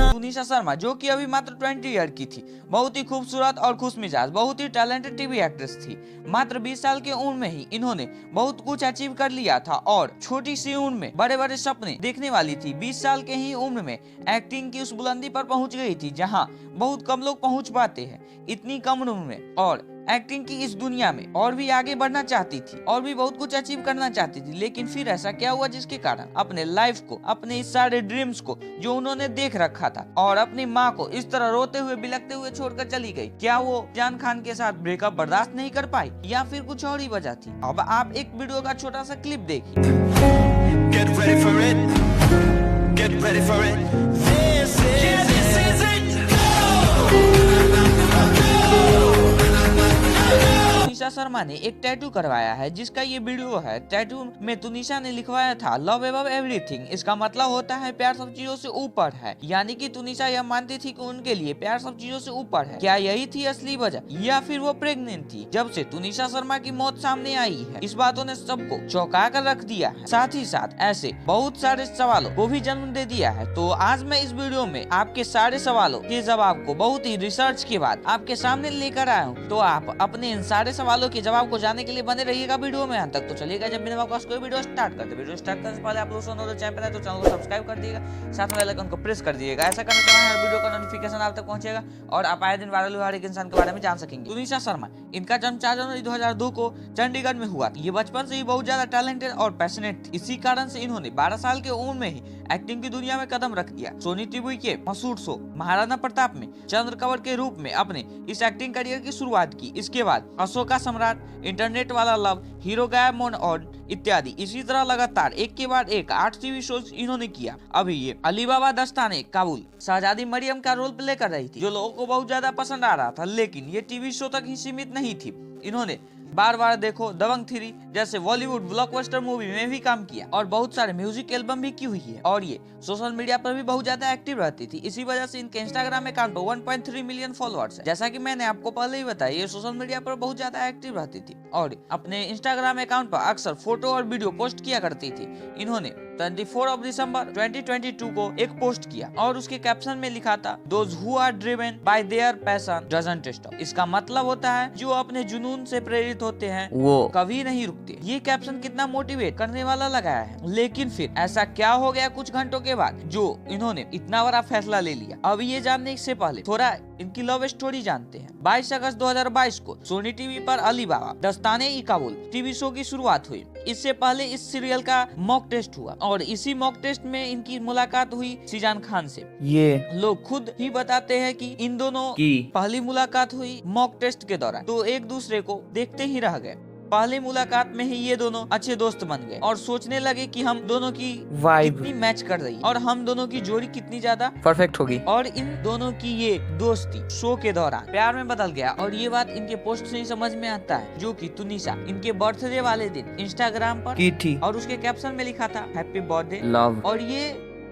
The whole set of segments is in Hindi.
तुनिशा शर्मा जो कि अभी मात्र 20 ईयर की थी, बहुत ही खूबसूरत और खुशमिजाज, बहुत ही टैलेंटेड टीवी एक्ट्रेस थी। मात्र 20 साल की उम्र में ही इन्होंने बहुत कुछ अचीव कर लिया था और छोटी सी उम्र में बड़े बड़े सपने देखने वाली थी। 20 साल के ही उम्र में एक्टिंग की उस बुलंदी पर पहुंच गई थी जहां बहुत कम लोग पहुंच पाते हैं। इतनी कम उम्र में और एक्टिंग की इस दुनिया में और भी आगे बढ़ना चाहती थी और भी बहुत कुछ अचीव करना चाहती थी। लेकिन फिर ऐसा क्या हुआ जिसके कारण अपने लाइफ को, अपने इस सारे ड्रीम्स को जो उन्होंने देख रखा था और अपनी माँ को इस तरह रोते हुए बिलखते हुए छोड़कर चली गई? क्या वो जान खान के साथ ब्रेकअप बर्दाश्त नहीं कर पाई या फिर कुछ और ही वजह थी? अब आप एक वीडियो का छोटा सा क्लिप देखिए। Get ready for it. Get ready for it. This is it. Tunisha Sharma ने एक टैटू करवाया है जिसका ये वीडियो है। टैटू में तुनिशा ने लिखवाया था लव अबव एवरीथिंग। इसका मतलब होता है प्यार सब चीजों से ऊपर है, यानी कि तुनिशा यह मानती थी कि उनके लिए प्यार सब चीजों से ऊपर है। क्या यही थी असली वजह या फिर वो प्रेग्नेंट थी? जब से तुनिशा शर्मा की मौत सामने आई है, इस बातों ने सबको चौंका कर रख दिया है, साथ ही साथ ऐसे बहुत सारे सवालों को भी जन्म दे दिया है। तो आज मैं इस वीडियो में आपके सारे सवालों के जवाब को बहुत ही रिसर्च के बाद आपके सामने लेकर आया हूँ। तो आप अपने इन सारे सवालों के जवाब को जानने के लिए बने रहिएगा वीडियो में अंत तक। तो चलिएगा, जब बिना वक्त कोई वीडियो स्टार्ट करते, वीडियो स्टार्ट करने से पहले आप लोग चैनल है तो चैनल को सब्सक्राइब कर दीजिएगा, साथ में बेल आइकन को प्रेस कर दीजिएगा। ऐसा करने से हर वीडियो का नोटिफिकेशन आप तक पहुंचेगा और आप आए दिन वायरल हुए हर एक इंसान के बारे में जान सकेंगे। तुनिशा शर्मा, इनका जन्म 4 जनवरी 2002 को चंडीगढ़ में हुआ। ये बचपन से ही बहुत ज्यादा टैलेंटेड और पैशनेट थी। इसी कारण से इन्होंने 12 साल की उम्र में ही एक्टिंग की दुनिया में कदम रख दिया। सोनी टीवी के मशहूर शो महाराणा प्रताप में चंद्र कंवर के रूप में अपने इस एक्टिंग करियर की शुरुआत की। इसके बाद अशोका सम्राट, इंटरनेट वाला लव, हीरो गाया मोन और इत्यादि इसी तरह लगातार एक के बाद एक 8 टीवी शोज इन्होंने किया। अभी ये अली बाबा दस्ताने काबुल शहजादी मरियम का रोल प्ले कर रही थी, जो लोगों को बहुत ज्यादा पसंद आ रहा था। लेकिन ये टीवी शो तक ही सीमित नहीं थी। इन्होंने बार बार देखो, दबंग 3 जैसे बॉलीवुड ब्लॉकबस्टर मूवी में भी काम किया और बहुत सारे म्यूजिक एल्बम भी की हुई है। और ये सोशल मीडिया पर भी बहुत ज्यादा एक्टिव रहती थी। इसी वजह से इनके इंस्टाग्राम अकाउंट पर 1.3 मिलियन फॉलोअर्स है। जैसा कि मैंने आपको पहले ही बताया, ये सोशल मीडिया पर बहुत ज्यादा एक्टिव रहती थी और अपने इंस्टाग्राम अकाउंट पर अक्सर फोटो और वीडियो पोस्ट किया करती थी। इन्होंने 24 दिसंबर 2022 को एक पोस्ट किया और उसके कैप्शन में लिखा था, Those who are driven by their passion doesn't stop। इसका मतलब होता है जो अपने जुनून से प्रेरित होते हैं वो कभी नहीं रुकते। ये कैप्शन कितना मोटिवेट करने वाला लगाया है। लेकिन फिर ऐसा क्या हो गया कुछ घंटों के बाद जो इन्होंने इतना बड़ा फैसला ले लिया? अभी ये जानने से पहले थोड़ा इनकी लव स्टोरी जानते हैं। 22 अगस्त 2022 को सोनी टीवी पर अली बाबा दस्ताने ई काबुल टीवी शो की शुरुआत हुई। इससे पहले इस सीरियल का मॉक टेस्ट हुआ और इसी मॉक टेस्ट में इनकी मुलाकात हुई सीजान खान से। ये लोग खुद ही बताते हैं कि इन दोनों की पहली मुलाकात हुई मॉक टेस्ट के दौरान, तो एक दूसरे को देखते ही रह गए। पहली मुलाकात में ही ये दोनों अच्छे दोस्त बन गए और सोचने लगे कि हम दोनों की वाइब कितनी मैच कर रही और हम दोनों की जोड़ी कितनी ज्यादा परफेक्ट होगी। और इन दोनों की ये दोस्ती शो के दौरान प्यार में बदल गया। और ये बात इनके पोस्ट से ही समझ में आता है, जो कि तुनिशा इनके बर्थडे वाले दिन इंस्टाग्राम पर की थी और उसके कैप्शन में लिखा था हैप्पी बर्थडे लव। और ये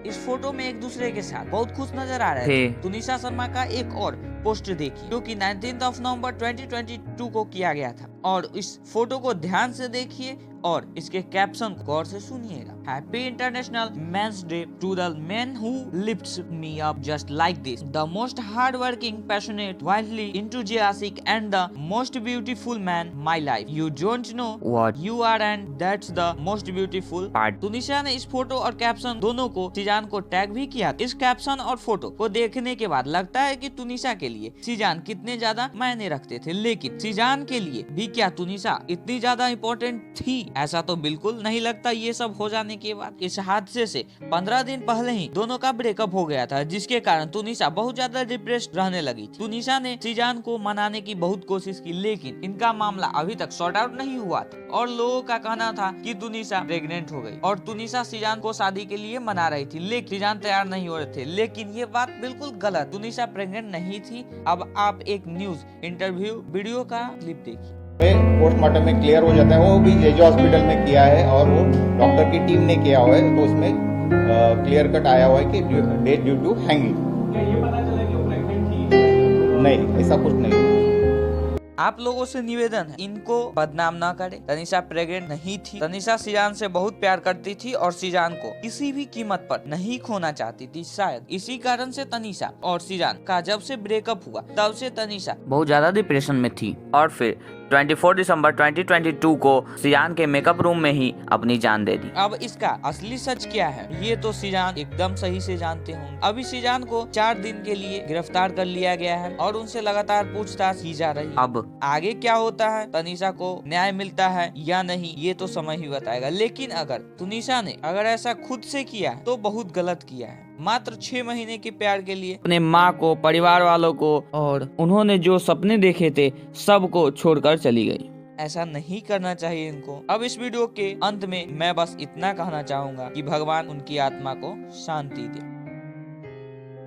इस फोटो में एक दूसरे के साथ बहुत खुश नजर आ रहे थे। तुनिशा शर्मा का एक और पोस्ट देखिए जो कि 19 नवंबर 2022 को किया गया था और इस फोटो को ध्यान से देखिए और इसके कैप्शन को गौर से सुनिएगा। Happy international men's day to the man who lifts me up just like this, the most hard working, passionate, wildly enthusiastic and the most beautiful man my life. You don't know what you are and that's the most beautiful part. Tunisha ने इस फोटो और कैप्शन दोनों को सीजान को टैग भी किया। इस कैप्शन और फोटो को देखने के बाद लगता है कि तुनिशा के लिए सीजान कितने ज्यादा मायने रखते थे। लेकिन सीजान के लिए भी क्या तुनिशा इतनी ज्यादा इम्पोर्टेंट थी? ऐसा तो बिल्कुल नहीं लगता। ये सब हो जाने के बाद इस हादसे से 15 दिन पहले ही दोनों का ब्रेकअप हो गया था, जिसके कारण तुनिशा बहुत ज्यादा डिप्रेस्ड रहने लगी थी। तुनिशा ने सीजान को मनाने की बहुत कोशिश की, लेकिन इनका मामला अभी तक सॉर्ट आउट नहीं हुआ था और लोगों का कहना था कि तुनिशा प्रेग्नेंट हो गई और तुनिशा सीजान को शादी के लिए मना रही थी, लेकिन सीजान तैयार नहीं हो रहे थे। लेकिन ये बात बिल्कुल गलत, तुनिशा प्रेग्नेंट नहीं थी। अब आप एक न्यूज इंटरव्यू वीडियो का क्लिप देखिए। पोस्टमार्टम में क्लियर हो जाता है, वो भी जेजे हॉस्पिटल में किया है और वो डॉक्टर की टीम ने किया हुआ है, तो उसमें क्लियर कट आया हुआ है कि डेथ ड्यू टू हैंगिंग। ये पता चला कि वो प्रेग्नेंट थी? नहीं, ऐसा कुछ नहीं। आप लोगों से निवेदन है, इनको बदनाम ना करें। तनीषा प्रेग्नेंट नहीं थी। तनीषा सीजान से बहुत प्यार करती थी और सीजान को किसी भी कीमत पर नहीं खोना चाहती थी। शायद इसी कारण से तनीषा और सीजान का जब से ब्रेकअप हुआ तब से तनीषा बहुत ज्यादा डिप्रेशन में थी और फिर 24 दिसंबर 2022 को सीजान के मेकअप रूम में ही अपनी जान दे दी। अब इसका असली सच क्या है ये तो सीजान एकदम सही से जानते होंगे। अभी सीजान को 4 दिन के लिए गिरफ्तार कर लिया गया है और उनसे लगातार पूछताछ की जा रही है। अब आगे क्या होता है, तनीषा को न्याय मिलता है या नहीं, ये तो समय ही बताएगा। लेकिन अगर तनीषा ने ऐसा खुद से किया है तो बहुत गलत किया है। मात्र 6 महीने के प्यार के लिए अपने माँ को, परिवार वालों को और उन्होंने जो सपने देखे थे सबको छोड़कर चली गई। ऐसा नहीं करना चाहिए इनको। अब इस वीडियो के अंत में मैं बस इतना कहना चाहूंगा कि भगवान उनकी आत्मा को शांति दे।